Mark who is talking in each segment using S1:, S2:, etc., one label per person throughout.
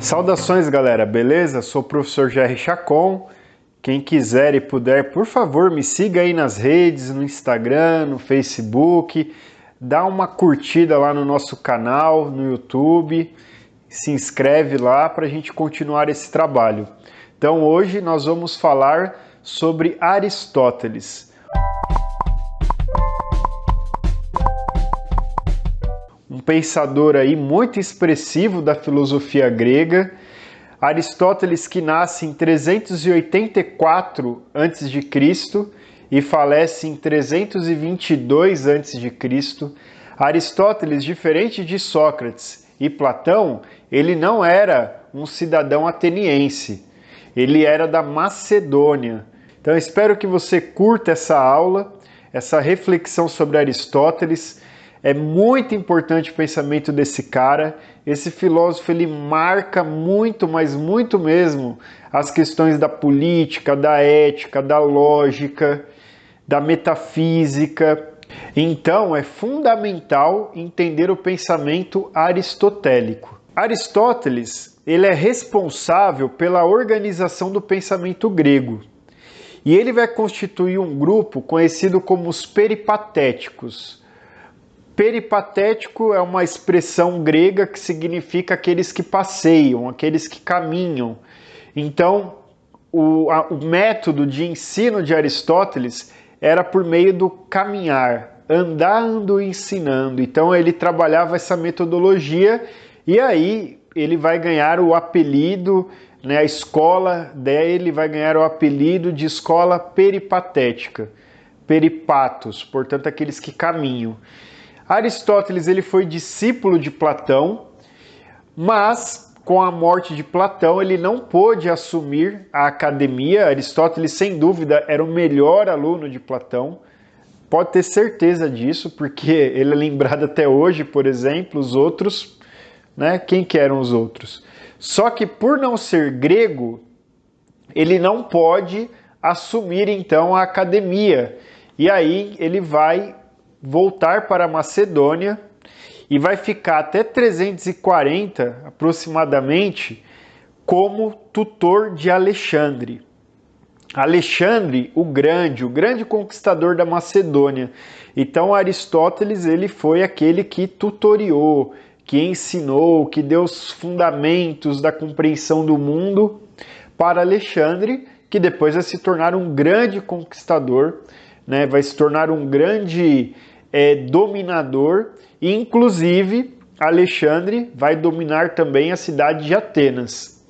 S1: Saudações, galera, beleza? Sou o professor Jerry Chacon. Quem quiser e puder, por favor, me siga aí nas redes, no Instagram, no Facebook, dá uma curtida lá no nosso canal, no YouTube, se inscreve lá para a gente continuar esse trabalho. Então hoje nós vamos falar sobre Aristóteles. Um pensador aí muito expressivo da filosofia grega. Aristóteles, que nasce em 384 a.C. e falece em 322 a.C. Aristóteles, diferente de Sócrates e Platão, ele não era um cidadão ateniense, ele era da Macedônia. Então eu espero que você curta essa aula, essa reflexão sobre Aristóteles. É muito importante o pensamento desse cara. Esse filósofo, ele marca muito, mas muito mesmo, as questões da política, da ética, da lógica, da metafísica. Então, é fundamental entender o pensamento aristotélico. Aristóteles, ele é responsável pela organização do pensamento grego. E ele vai constituir um grupo conhecido como os peripatéticos. Peripatético é uma expressão grega que significa aqueles que passeiam, aqueles que caminham. Então, o método de ensino de Aristóteles era por meio do caminhar, andando e ensinando. Então, ele trabalhava essa metodologia e aí ele vai ganhar o apelido, a escola dele vai ganhar o apelido de escola peripatética. Peripatos, portanto, aqueles que caminham. Aristóteles, ele foi discípulo de Platão, mas com a morte de Platão ele não pôde assumir a academia. Aristóteles, sem dúvida, era o melhor aluno de Platão, pode ter certeza disso, porque ele é lembrado até hoje, por exemplo, os outros, Quem que eram os outros? Só que por não ser grego, ele não pode assumir então a academia, e aí ele vai voltar para a Macedônia e vai ficar até 340 aproximadamente como tutor de Alexandre. Alexandre o grande conquistador da Macedônia. Então Aristóteles, ele foi aquele que tutoriou, que ensinou, que deu os fundamentos da compreensão do mundo para Alexandre, que depois vai se tornar um grande conquistador, vai se tornar um grande dominador, e inclusive Alexandre vai dominar também a cidade de Atenas.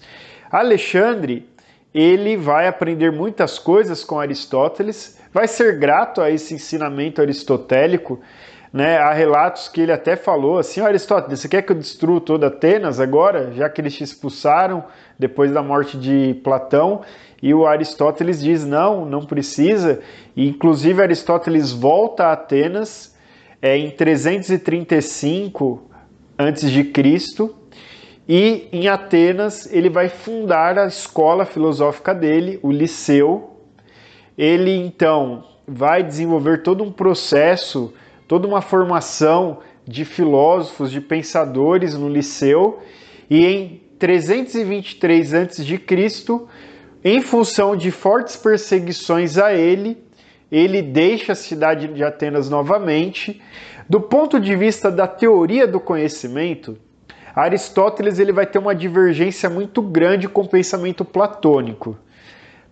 S1: Alexandre, ele vai aprender muitas coisas com Aristóteles, vai ser grato a esse ensinamento aristotélico, Há relatos que ele até falou assim: Aristóteles, você quer que eu destrua toda Atenas agora, já que eles te expulsaram depois da morte de Platão? E o Aristóteles diz: não precisa. E inclusive Aristóteles volta a Atenas em 335 a.C. e em Atenas ele vai fundar a escola filosófica dele, o Liceu. Ele então vai desenvolver todo um processo, toda uma formação de filósofos, de pensadores no Liceu, e em 323 a.C., em função de fortes perseguições a ele deixa a cidade de Atenas novamente. Do ponto de vista da teoria do conhecimento, Aristóteles ele vai ter uma divergência muito grande com o pensamento platônico.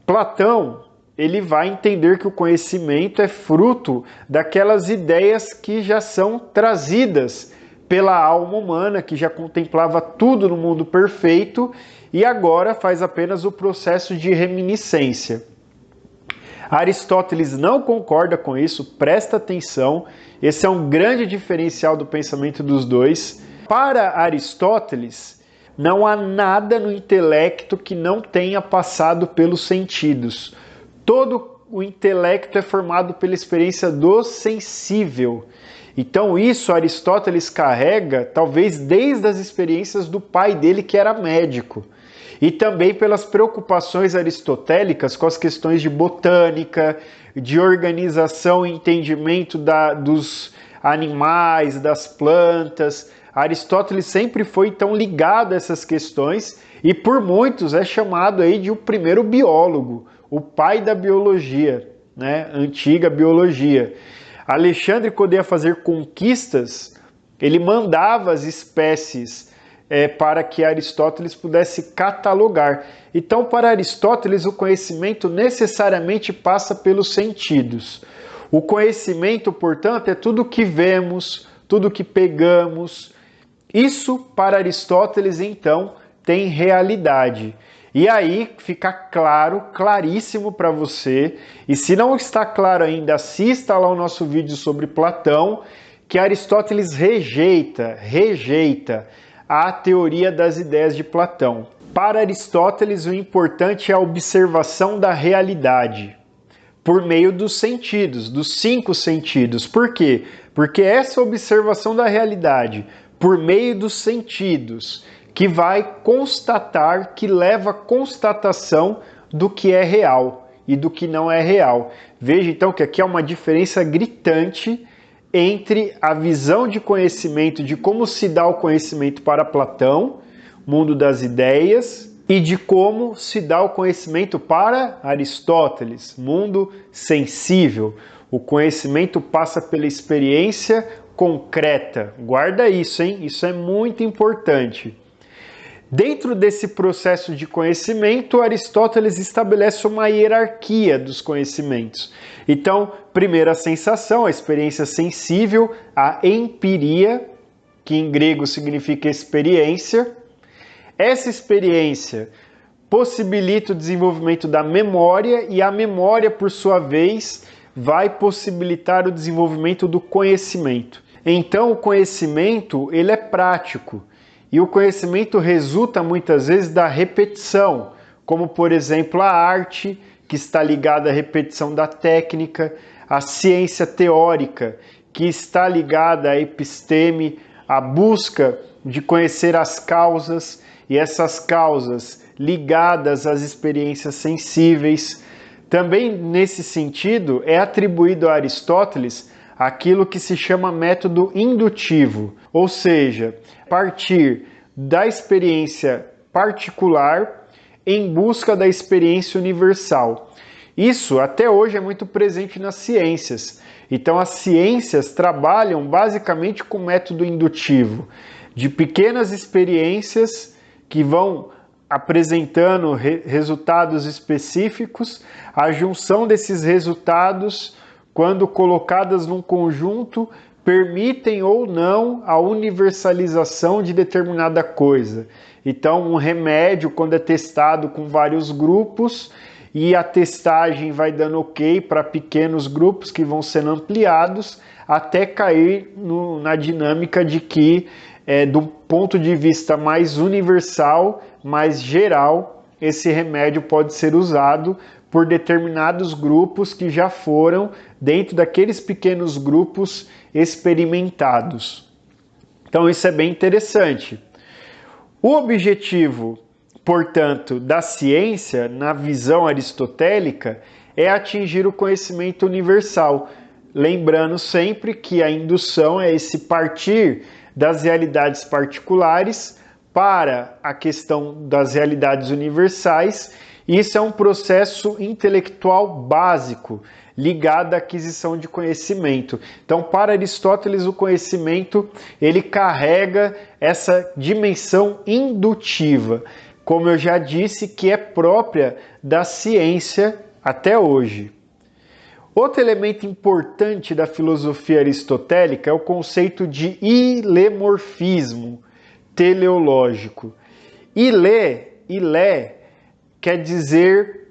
S1: Platão, ele vai entender que o conhecimento é fruto daquelas ideias que já são trazidas pela alma humana, que já contemplava tudo no mundo perfeito e agora faz apenas o processo de reminiscência. Aristóteles não concorda com isso, presta atenção, esse é um grande diferencial do pensamento dos dois. Para Aristóteles, não há nada no intelecto que não tenha passado pelos sentidos. Todo o intelecto é formado pela experiência do sensível. Então isso Aristóteles carrega talvez desde as experiências do pai dele, que era médico, e também pelas preocupações aristotélicas com as questões de botânica, de organização e entendimento dos animais, das plantas. Aristóteles sempre foi então ligado a essas questões e por muitos é chamado aí de o primeiro biólogo, o pai da biologia, né? Antiga biologia. Alexandre, quando ia fazer conquistas, ele mandava as espécies para que Aristóteles pudesse catalogar. Então, para Aristóteles, o conhecimento necessariamente passa pelos sentidos. O conhecimento, portanto, é tudo que vemos, tudo que pegamos. Isso, para Aristóteles, então, tem realidade. E aí fica claro, claríssimo para você, e se não está claro ainda, assista lá o nosso vídeo sobre Platão, que Aristóteles rejeita a teoria das ideias de Platão. Para Aristóteles, o importante é a observação da realidade, por meio dos sentidos, dos 5 sentidos. Por quê? Porque essa observação da realidade, por meio dos sentidos, que vai constatar, que leva à constatação do que é real e do que não é real. Veja então que aqui há uma diferença gritante entre a visão de conhecimento, de como se dá o conhecimento para Platão, mundo das ideias, e de como se dá o conhecimento para Aristóteles, mundo sensível. O conhecimento passa pela experiência concreta. Guarda isso, hein? Isso é muito importante. Dentro desse processo de conhecimento, Aristóteles estabelece uma hierarquia dos conhecimentos. Então, primeiro a sensação, a experiência sensível, a empiria, que em grego significa experiência. Essa experiência possibilita o desenvolvimento da memória e a memória, por sua vez, vai possibilitar o desenvolvimento do conhecimento. Então, o conhecimento ele é prático. E o conhecimento resulta muitas vezes da repetição, como por exemplo a arte, que está ligada à repetição da técnica, a ciência teórica, que está ligada à episteme, à busca de conhecer as causas, e essas causas ligadas às experiências sensíveis. Também nesse sentido é atribuído a Aristóteles aquilo que se chama método indutivo, ou seja, partir da experiência particular em busca da experiência universal. Isso até hoje é muito presente nas ciências. Então as ciências trabalham basicamente com método indutivo, de pequenas experiências que vão apresentando resultados específicos, a junção desses resultados, quando colocadas num conjunto, permitem ou não a universalização de determinada coisa. Então, um remédio, quando é testado com vários grupos, e a testagem vai dando ok para pequenos grupos que vão sendo ampliados, até cair na dinâmica de que, do ponto de vista mais universal, mais geral, esse remédio pode ser usado por determinados grupos que já foram, dentro daqueles pequenos grupos, experimentados. Então isso é bem interessante. O objetivo, portanto, da ciência, na visão aristotélica, é atingir o conhecimento universal. Lembrando sempre que a indução é esse partir das realidades particulares para a questão das realidades universais. Isso é um processo intelectual básico, ligado à aquisição de conhecimento. Então, para Aristóteles, o conhecimento ele carrega essa dimensão indutiva, como eu já disse, que é própria da ciência até hoje. Outro elemento importante da filosofia aristotélica é o conceito de ilemorfismo teleológico. Ilé quer dizer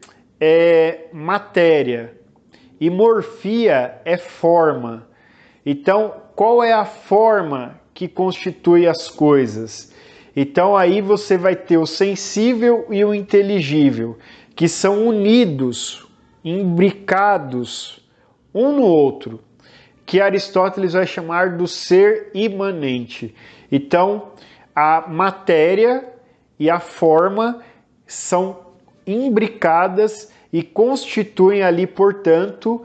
S1: matéria, e morfia é forma. Então, qual é a forma que constitui as coisas? Então, aí você vai ter o sensível e o inteligível, que são unidos, imbricados um no outro, que Aristóteles vai chamar do ser imanente. Então, a matéria e a forma são imbricadas e constituem ali, portanto,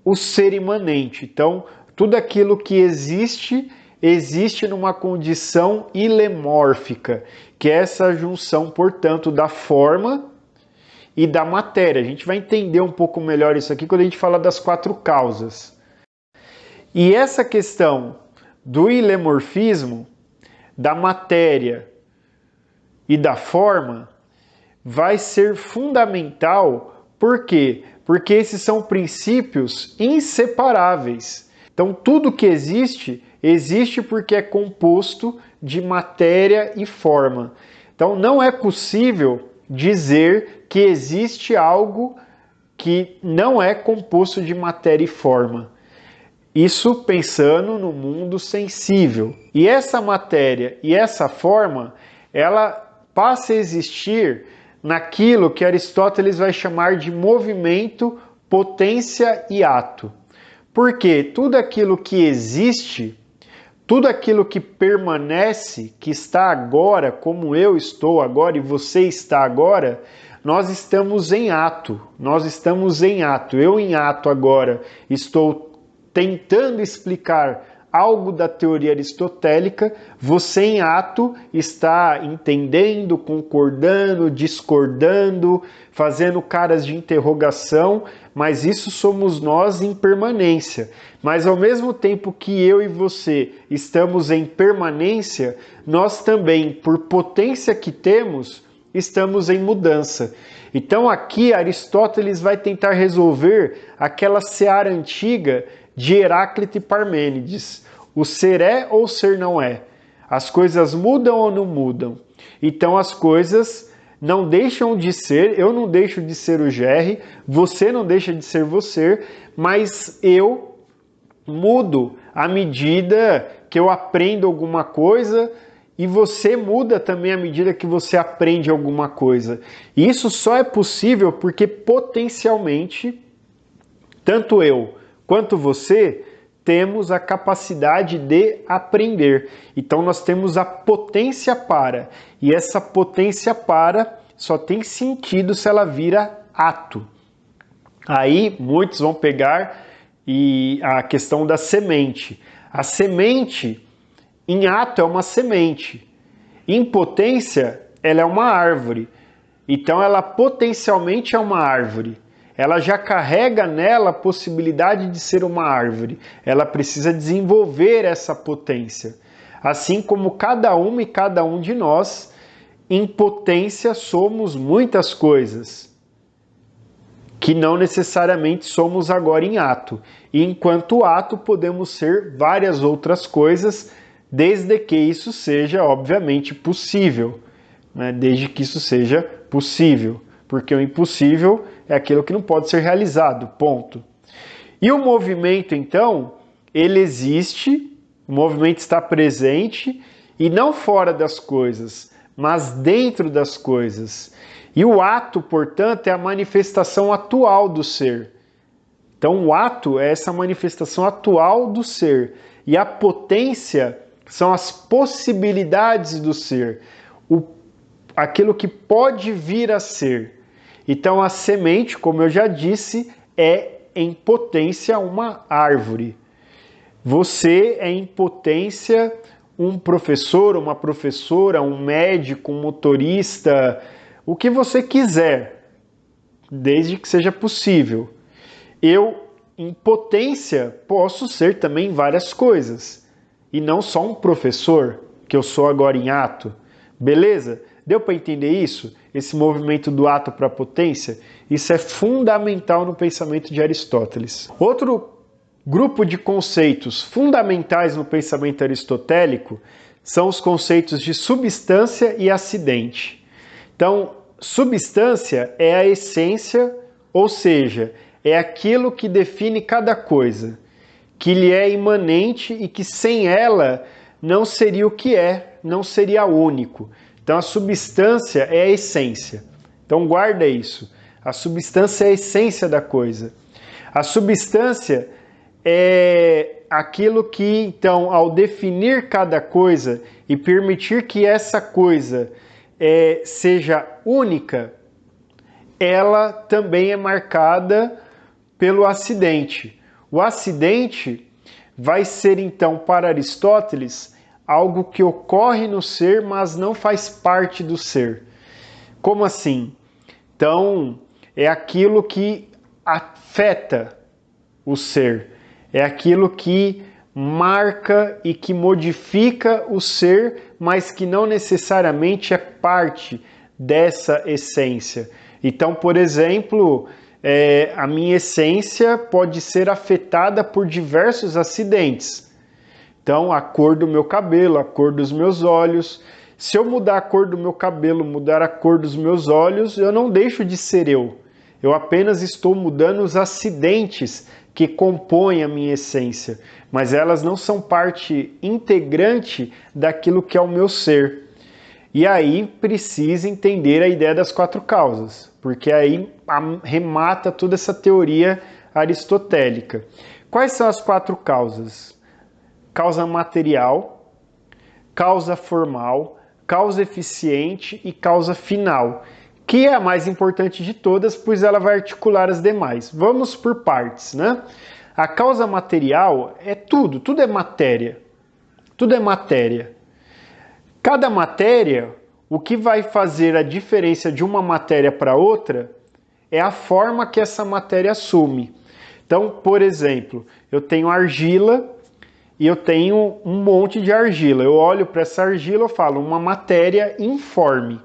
S1: o ser imanente. Então, tudo aquilo que existe existe numa condição ilemórfica, que é essa junção, portanto, da forma e da matéria. A gente vai entender um pouco melhor isso aqui quando a gente fala das 4 causas. E essa questão do ilemorfismo, da matéria e da forma, vai ser fundamental. Por quê? Porque esses são princípios inseparáveis. Então, tudo que existe, existe porque é composto de matéria e forma. Então, não é possível dizer que existe algo que não é composto de matéria e forma. Isso pensando no mundo sensível. E essa matéria e essa forma, ela passa a existir naquilo que Aristóteles vai chamar de movimento, potência e ato. Porque tudo aquilo que existe, tudo aquilo que permanece, que está agora, como eu estou agora e você está agora, nós estamos em ato. Nós estamos em ato. Eu em ato agora estou tentando explicar algo da teoria aristotélica, você em ato está entendendo, concordando, discordando, fazendo caras de interrogação, mas isso somos nós em permanência. Mas ao mesmo tempo que eu e você estamos em permanência, nós também, por potência que temos, estamos em mudança. Então aqui Aristóteles vai tentar resolver aquela seara antiga de Heráclito e Parmênides. O ser é ou ser não é? As coisas mudam ou não mudam? Então as coisas não deixam de ser, eu não deixo de ser o Jerry, você não deixa de ser você, mas eu mudo à medida que eu aprendo alguma coisa e você muda também à medida que você aprende alguma coisa. E isso só é possível porque potencialmente, tanto eu quanto você, temos a capacidade de aprender. Então nós temos a potência para. E essa potência para só tem sentido se ela vira ato. Aí muitos vão pegar a questão da semente. A semente, em ato, é uma semente. Em potência, ela é uma árvore. Então ela potencialmente é uma árvore. Ela já carrega nela a possibilidade de ser uma árvore. Ela precisa desenvolver essa potência. Assim como cada uma e cada um de nós, em potência somos muitas coisas, que não necessariamente somos agora em ato. E enquanto ato podemos ser várias outras coisas, desde que isso seja, obviamente, possível. Né? Desde que isso seja possível. Porque o impossível é aquilo que não pode ser realizado, ponto. E o movimento, então, ele existe, o movimento está presente, e não fora das coisas, mas dentro das coisas. E o ato, portanto, é a manifestação atual do ser. Então, o ato é essa manifestação atual do ser. E a potência são as possibilidades do ser, aquilo que pode vir a ser. Então a semente, como eu já disse, é em potência uma árvore. Você é em potência um professor, uma professora, um médico, um motorista, o que você quiser, desde que seja possível. Eu, em potência, posso ser também várias coisas, e não só um professor, que eu sou agora em ato. Beleza? Deu para entender isso? Esse movimento do ato para a potência? Isso é fundamental no pensamento de Aristóteles. Outro grupo de conceitos fundamentais no pensamento aristotélico são os conceitos de substância e acidente. Então, substância é a essência, ou seja, é aquilo que define cada coisa, que lhe é imanente e que sem ela não seria o que é, não seria único. Então a substância é a essência. Então guarda isso. A substância é a essência da coisa. A substância é aquilo que, então, ao definir cada coisa e permitir que essa coisa seja única, ela também é marcada pelo acidente. O acidente vai ser então para Aristóteles algo que ocorre no ser, mas não faz parte do ser. Como assim? Então, é aquilo que afeta o ser, é aquilo que marca e que modifica o ser, mas que não necessariamente é parte dessa essência. Então, por exemplo, a minha essência pode ser afetada por diversos acidentes. Então, a cor do meu cabelo, a cor dos meus olhos. Se eu mudar a cor do meu cabelo, mudar a cor dos meus olhos, eu não deixo de ser eu. Eu apenas estou mudando os acidentes que compõem a minha essência, mas elas não são parte integrante daquilo que é o meu ser. E aí precisa entender a ideia das 4 causas, porque aí remata toda essa teoria aristotélica. Quais são as 4 causas? Causa material, causa formal, causa eficiente e causa final, que é a mais importante de todas, pois ela vai articular as demais. Vamos por partes, né? A causa material é tudo é matéria. Tudo é matéria. Cada matéria, o que vai fazer a diferença de uma matéria para outra é a forma que essa matéria assume. Então, por exemplo, eu tenho argila e eu tenho um monte de argila. Eu olho para essa argila e falo, uma matéria informe.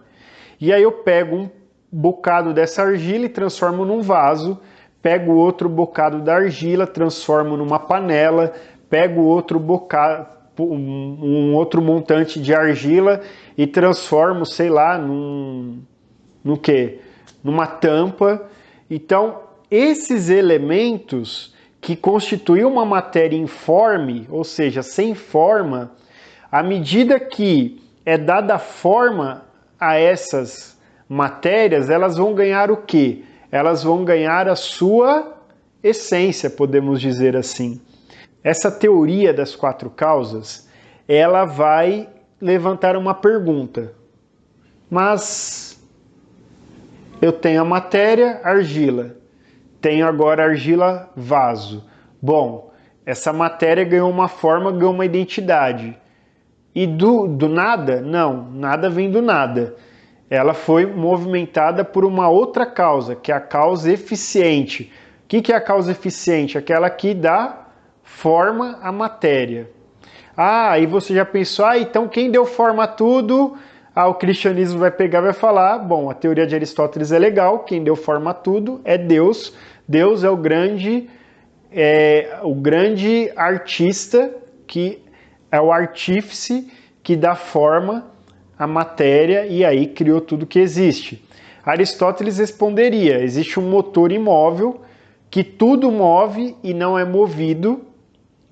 S1: E aí eu pego um bocado dessa argila e transformo num vaso, pego outro bocado da argila, transformo numa panela, pego outro bocado, um outro montante de argila e transformo, sei lá, no quê? Numa tampa. Então, esses elementos que constituem uma matéria informe, ou seja, sem forma, à medida que é dada forma a essas matérias, elas vão ganhar o quê? Elas vão ganhar a sua essência, podemos dizer assim. Essa teoria das 4 causas, ela vai levantar uma pergunta. Mas eu tenho a matéria, argila. Tenho agora argila, vaso. Bom, essa matéria ganhou uma forma, ganhou uma identidade. E do nada? Não, nada vem do nada. Ela foi movimentada por uma outra causa, que é a causa eficiente. O que é a causa eficiente? Aquela que dá forma à matéria. Aí você já pensou, então quem deu forma a tudo? O cristianismo vai pegar e vai falar, bom, a teoria de Aristóteles é legal, quem deu forma a tudo é Deus. Deus é o grande artista, que é o artífice que dá forma à matéria e aí criou tudo que existe. Aristóteles responderia, existe um motor imóvel que tudo move e não é movido.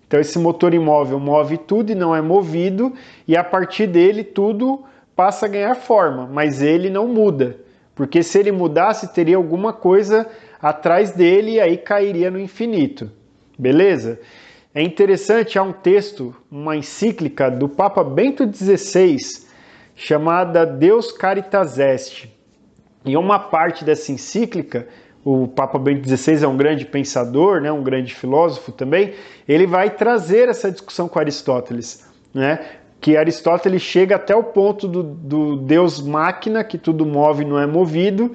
S1: Então esse motor imóvel move tudo e não é movido, e a partir dele tudo passa a ganhar forma, mas ele não muda, porque se ele mudasse teria alguma coisa atrás dele e aí cairia no infinito. Beleza? É interessante, há um texto, uma encíclica do Papa Bento XVI, chamada Deus Caritas Est. E uma parte dessa encíclica, o Papa Bento XVI é um grande pensador, né, um grande filósofo também, ele vai trazer essa discussão com Aristóteles, né, que Aristóteles chega até o ponto do Deus máquina, que tudo move e não é movido,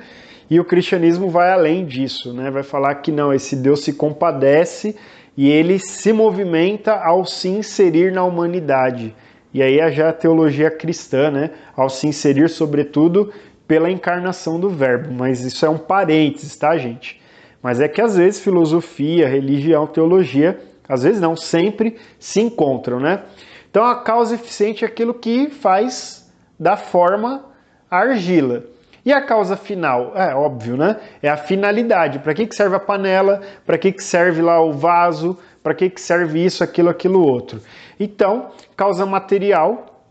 S1: e o cristianismo vai além disso, né, vai falar que não, esse Deus se compadece e ele se movimenta ao se inserir na humanidade. E aí é já a teologia cristã, né, ao se inserir sobretudo pela encarnação do verbo, mas isso é um parênteses, tá, gente? Mas é que às vezes filosofia, religião, teologia, às vezes não, sempre se encontram, né? Então a causa eficiente é aquilo que faz da forma a argila. E a causa final? É óbvio, né? É a finalidade. Para que serve a panela? Para que serve lá o vaso? Para que serve isso, aquilo, outro? Então, causa material,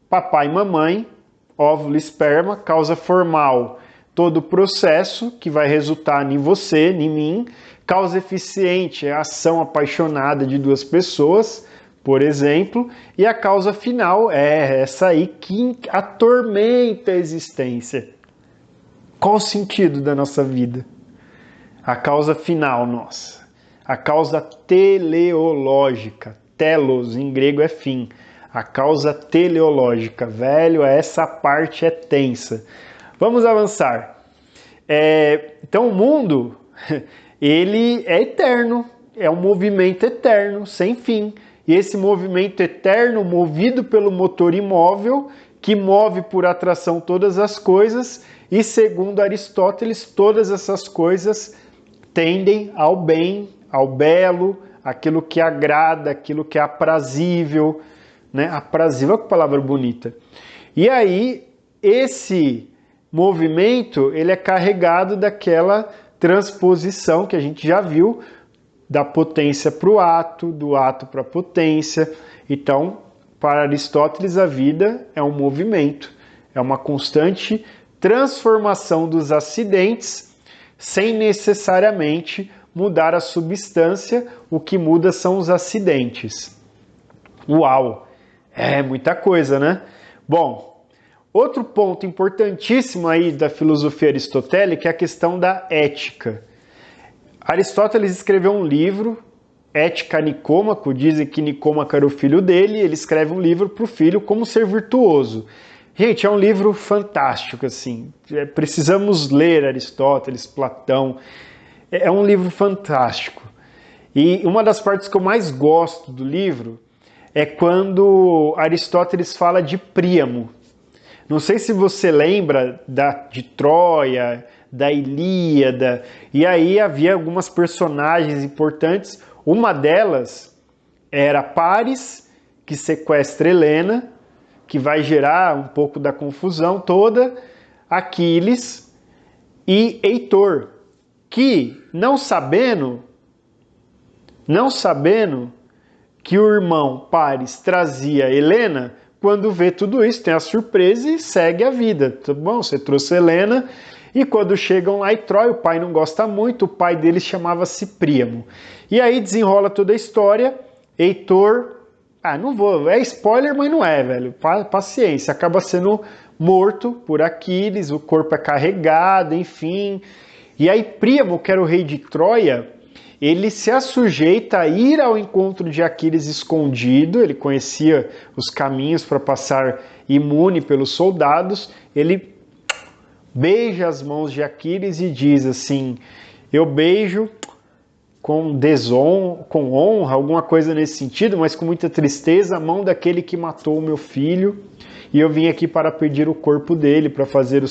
S1: papai e mamãe, óvulo e esperma, causa formal, todo o processo que vai resultar em você, em mim. Causa eficiente é a ação apaixonada de 2 pessoas, por exemplo. E a causa final é essa aí que atormenta a existência. Qual o sentido da nossa vida? A causa final nossa. a causa teleológica. Telos, em grego, é fim. A causa teleológica. Velho, essa parte é tensa. Vamos avançar. Então, o mundo, ele é eterno. É um movimento eterno, sem fim. E esse movimento eterno, movido pelo motor imóvel, que move por atração todas as coisas, e segundo Aristóteles, todas essas coisas tendem ao bem, ao belo, aquilo que agrada, aquilo que é aprazível, né? Aprazível, que palavra bonita. E aí, esse movimento, ele é carregado daquela transposição que a gente já viu, da potência para o ato, do ato para a potência. Então, para Aristóteles, a vida é um movimento, é uma constante transformação dos acidentes, sem necessariamente mudar a substância, o que muda são os acidentes. Uau! É muita coisa, né? Bom, outro ponto importantíssimo aí da filosofia aristotélica é a questão da ética. Aristóteles escreveu um livro, Ética Nicômaco, dizem que Nicômaco era o filho dele, ele escreve um livro para o filho como ser virtuoso. Gente, é um livro fantástico, assim, precisamos ler Aristóteles, Platão, é um livro fantástico. E uma das partes que eu mais gosto do livro é quando Aristóteles fala de Príamo. Não sei se você lembra de Troia, da Ilíada, e aí havia algumas personagens importantes. Uma delas era Paris, que sequestra Helena, que vai gerar um pouco da confusão toda, Aquiles e Heitor, que não sabendo que o irmão Paris trazia Helena, quando vê tudo isso, tem a surpresa e segue a vida. Tá bom, você trouxe Helena. E quando chegam lá em Troia, o pai não gosta muito, o pai deles chamava-se Príamo. E aí desenrola toda a história, Heitor, não vou, é spoiler, mas não é, velho, paciência, acaba sendo morto por Aquiles, o corpo é carregado, enfim. E aí Príamo, que era o rei de Troia, ele se assujeita a ir ao encontro de Aquiles escondido, ele conhecia os caminhos para passar imune pelos soldados, ele beija as mãos de Aquiles e diz assim, eu beijo com honra, alguma coisa nesse sentido, mas com muita tristeza, a mão daquele que matou o meu filho, e eu vim aqui para pedir o corpo dele, para fazer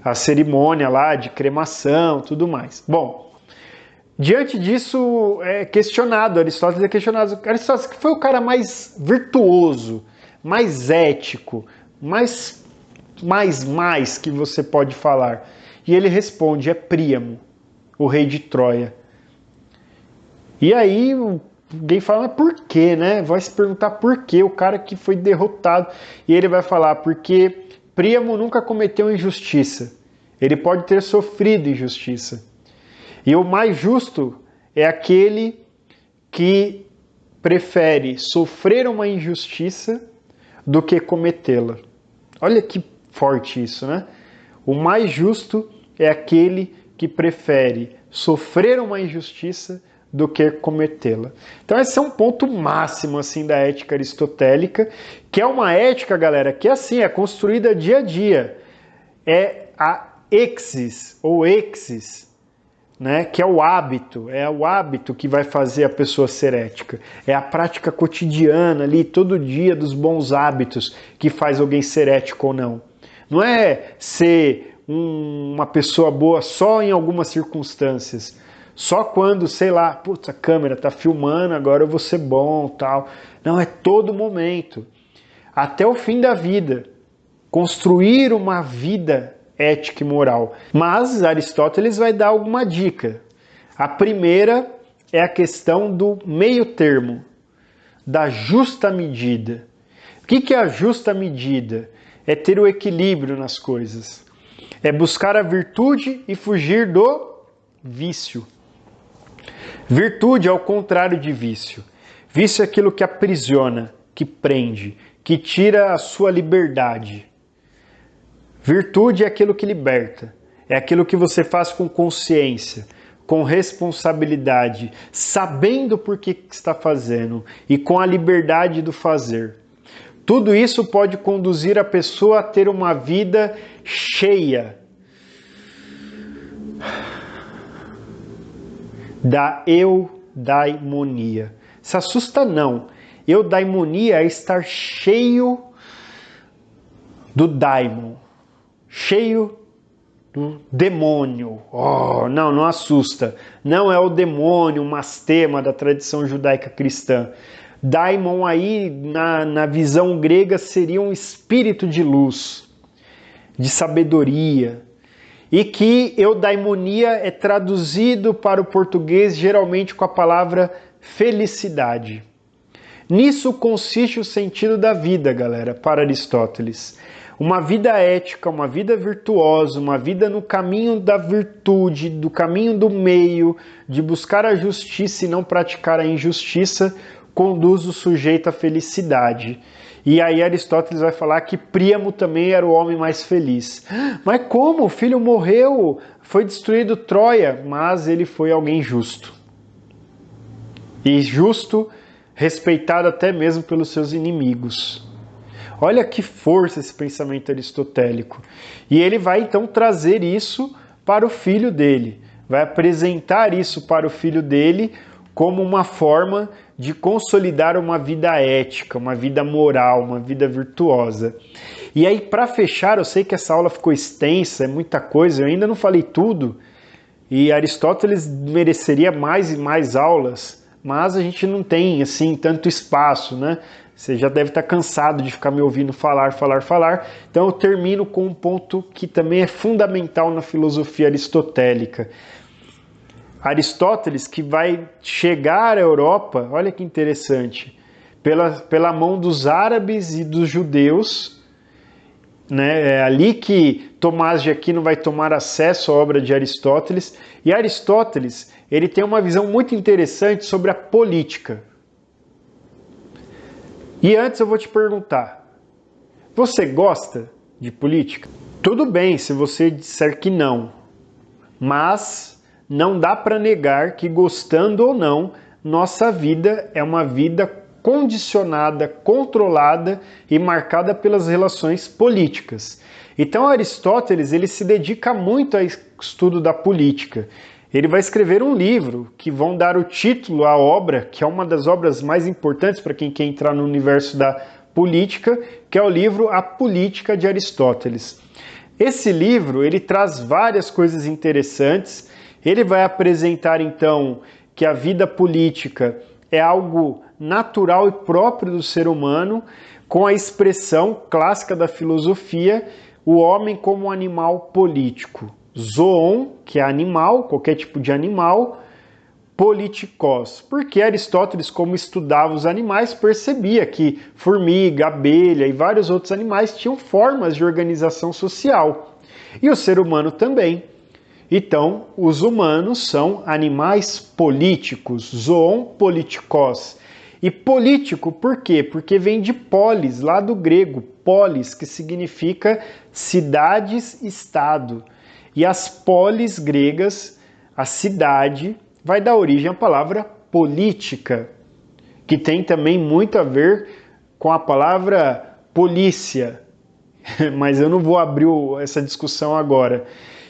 S1: a cerimônia lá de cremação, tudo mais. Bom, diante disso é questionado, Aristóteles é questionado, Aristóteles que foi o cara mais virtuoso, mais ético, mais que você pode falar? E ele responde, é Príamo, o rei de Troia. E aí alguém fala, mas por quê, né? Vai se perguntar por quê, o cara que foi derrotado. E ele vai falar, porque Príamo nunca cometeu injustiça. Ele pode ter sofrido injustiça. E o mais justo é aquele que prefere sofrer uma injustiça do que cometê-la. Olha que forte isso, né? O mais justo é aquele que prefere sofrer uma injustiça do que cometê-la. Então esse é um ponto máximo assim da ética aristotélica, que é uma ética, galera, que assim é construída dia a dia. É a exis ou exis, né, que é o hábito que vai fazer a pessoa ser ética. É a prática cotidiana ali, todo dia, dos bons hábitos que faz alguém ser ético ou não. Não é ser uma pessoa boa só em algumas circunstâncias. Só quando, sei lá, putz, a câmera tá filmando, agora eu vou ser bom, tal. Não, é todo momento. Até o fim da vida. Construir uma vida ética e moral. Mas Aristóteles vai dar alguma dica. A primeira é a questão do meio termo, da justa medida. O que é a justa medida? É ter o equilíbrio nas coisas. É buscar a virtude e fugir do vício. Virtude é o contrário de vício. Vício é aquilo que aprisiona, que prende, que tira a sua liberdade. Virtude é aquilo que liberta. É aquilo que você faz com consciência, com responsabilidade, sabendo por que está fazendo e com a liberdade do fazer. Tudo isso pode conduzir a pessoa a ter uma vida cheia da eudaimonia. Se assusta não. Eudaimonia é estar cheio do daimon, cheio do demônio. Oh, não assusta. Não é o demônio, o mastema da tradição judaica cristã. Daimon aí, na visão grega, seria um espírito de luz, de sabedoria. E que eudaimonia é traduzido para o português geralmente com a palavra felicidade. Nisso consiste o sentido da vida, galera, para Aristóteles. Uma vida ética, uma vida virtuosa, uma vida no caminho da virtude, do caminho do meio, de buscar a justiça e não praticar a injustiça, conduz o sujeito à felicidade. E aí Aristóteles vai falar que Príamo também era o homem mais feliz. Mas como? O filho morreu, foi destruído Troia, mas ele foi alguém justo. E justo, respeitado até mesmo pelos seus inimigos. Olha que força esse pensamento aristotélico. E ele vai então trazer isso para o filho dele. Vai apresentar isso para o filho dele como uma forma de consolidar uma vida ética, uma vida moral, uma vida virtuosa. E aí, para fechar, eu sei que essa aula ficou extensa, é muita coisa, eu ainda não falei tudo, e Aristóteles mereceria mais e mais aulas, mas a gente não tem, assim, tanto espaço, né? Você já deve estar cansado de ficar me ouvindo falar. Então eu termino com um ponto que também é fundamental na filosofia aristotélica. Aristóteles, que vai chegar à Europa, olha que interessante, pela mão dos árabes e dos judeus, né? É ali que Tomás de Aquino vai tomar acesso à obra de Aristóteles, e Aristóteles ele tem uma visão muito interessante sobre a política. E antes eu vou te perguntar, você gosta de política? Tudo bem se você disser que não, mas não dá para negar que, gostando ou não, nossa vida é uma vida condicionada, controlada e marcada pelas relações políticas. Então Aristóteles ele se dedica muito ao estudo da política. Ele vai escrever um livro que vão dar o título à obra, que é uma das obras mais importantes para quem quer entrar no universo da política, que é o livro A Política de Aristóteles. Esse livro ele traz várias coisas interessantes. Ele vai apresentar então que a vida política é algo natural e próprio do ser humano, com a expressão clássica da filosofia, o homem como um animal político. Zoon, que é animal, qualquer tipo de animal, politikos. Porque Aristóteles, como estudava os animais, percebia que formiga, abelha e vários outros animais tinham formas de organização social. E o ser humano também. Então, os humanos são animais políticos, zoon politikos. E político por quê? Porque vem de polis, lá do grego, polis, que significa cidades-estado. E as polis gregas, a cidade, vai dar origem à palavra política, que tem também muito a ver com a palavra polícia. Mas eu não vou abrir essa discussão agora.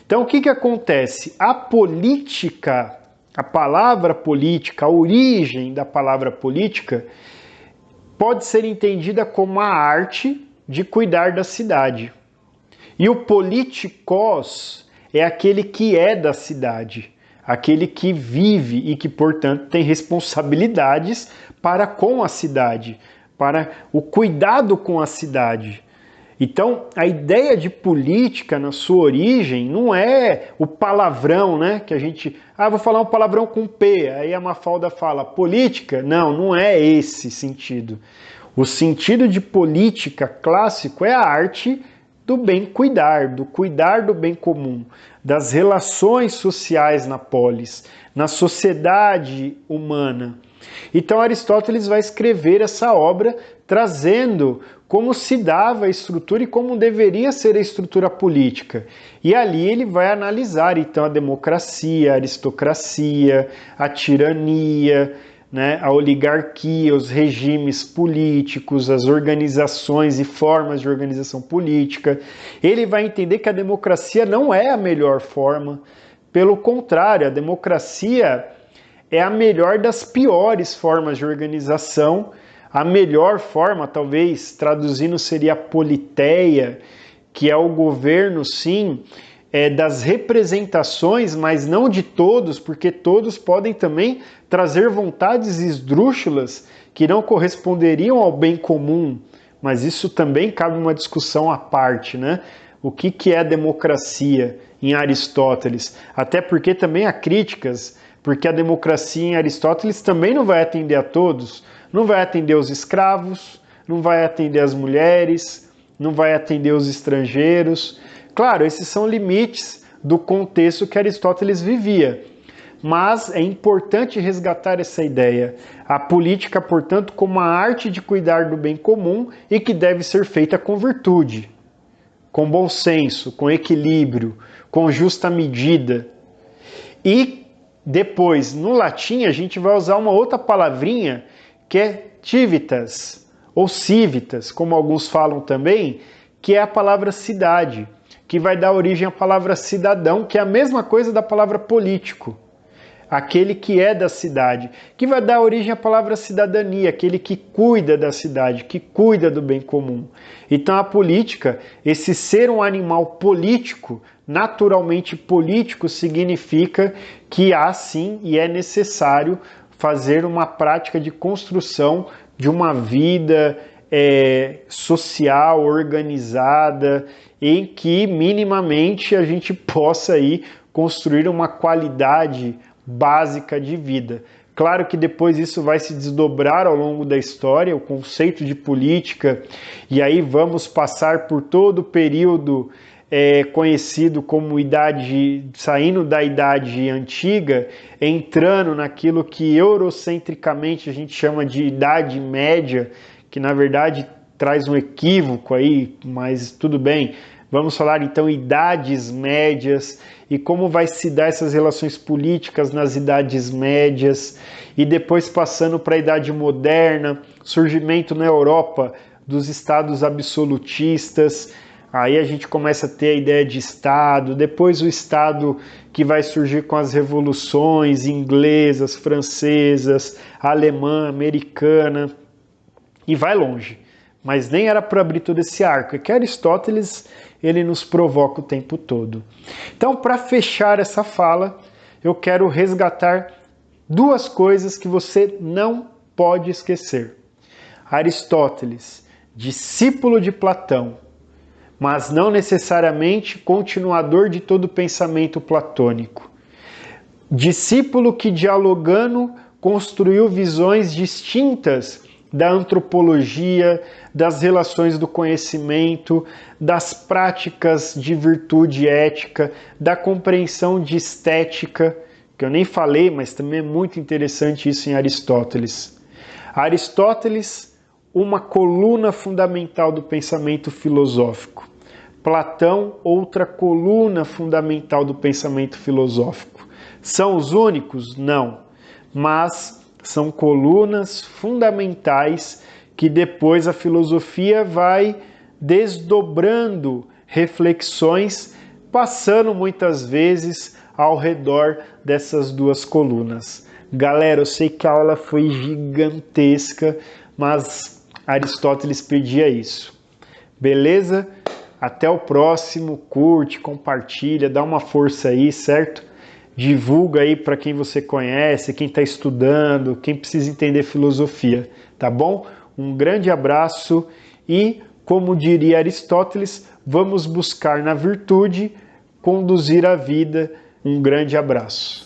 S1: Então, o que acontece? A política, a palavra política, a origem da palavra política, pode ser entendida como a arte de cuidar da cidade. E o politikos é aquele que é da cidade, aquele que vive e que, portanto, tem responsabilidades para com a cidade, para o cuidado com a cidade. Então, a ideia de política, na sua origem, não é o palavrão, né? Que a gente... vou falar um palavrão com P. Aí a Mafalda fala, política? Não é esse sentido. O sentido de política clássico é a arte do bem cuidar, do cuidar do bem comum, das relações sociais na polis, na sociedade humana. Então Aristóteles vai escrever essa obra trazendo como se dava a estrutura e como deveria ser a estrutura política. E ali ele vai analisar então a democracia, a aristocracia, a tirania, né, a oligarquia, os regimes políticos, as organizações e formas de organização política. Ele vai entender que a democracia não é a melhor forma, pelo contrário, a democracia é a melhor das piores formas de organização. A melhor forma, talvez, traduzindo, seria a politeia, que é o governo, sim, das representações, mas não de todos, porque todos podem também trazer vontades esdrúxulas que não corresponderiam ao bem comum, mas isso também cabe uma discussão à parte, né? O que é democracia em Aristóteles? Até porque também há críticas, porque a democracia em Aristóteles também não vai atender a todos, não vai atender os escravos, não vai atender as mulheres, não vai atender os estrangeiros. Claro, esses são limites do contexto que Aristóteles vivia, mas é importante resgatar essa ideia. A política, portanto, como a arte de cuidar do bem comum e que deve ser feita com virtude, com bom senso, com equilíbrio, com justa medida. E depois, no latim, a gente vai usar uma outra palavrinha que é civitas, ou civitas, como alguns falam também, que é a palavra cidade, que vai dar origem à palavra cidadão, que é a mesma coisa da palavra político, aquele que é da cidade, que vai dar origem à palavra cidadania, aquele que cuida da cidade, que cuida do bem comum. Então a política, esse ser um animal político, naturalmente político, significa que há sim e é necessário fazer uma prática de construção de uma vida social, organizada, em que minimamente a gente possa aí construir uma qualidade básica de vida. Claro que depois isso vai se desdobrar ao longo da história, o conceito de política, e aí vamos passar por todo o período conhecido como saindo da idade antiga, entrando naquilo que eurocentricamente a gente chama de idade média, que na verdade traz um equívoco aí, mas tudo bem. Vamos falar então idades médias e como vai se dar essas relações políticas nas idades médias e depois passando para a idade moderna, surgimento na Europa dos estados absolutistas. Aí a gente começa a ter a ideia de Estado, depois o Estado que vai surgir com as revoluções inglesas, francesas, alemã, americana, e vai longe. Mas nem era para abrir todo esse arco, é que Aristóteles ele nos provoca o tempo todo. Então, para fechar essa fala, eu quero resgatar duas coisas que você não pode esquecer. Aristóteles, discípulo de Platão, mas não necessariamente continuador de todo o pensamento platônico. Discípulo que, dialogando, construiu visões distintas da antropologia, das relações do conhecimento, das práticas de virtude ética, da compreensão de estética, que eu nem falei, mas também é muito interessante isso em Aristóteles. Aristóteles, uma coluna fundamental do pensamento filosófico. Platão, outra coluna fundamental do pensamento filosófico. São os únicos? Não. Mas são colunas fundamentais que depois a filosofia vai desdobrando reflexões, passando muitas vezes ao redor dessas duas colunas. Galera, eu sei que a aula foi gigantesca, mas Aristóteles pedia isso. Beleza? Até o próximo, curte, compartilha, dá uma força aí, certo? Divulga aí para quem você conhece, quem está estudando, quem precisa entender filosofia, tá bom? Um grande abraço e, como diria Aristóteles, vamos buscar na virtude conduzir a vida. Um grande abraço.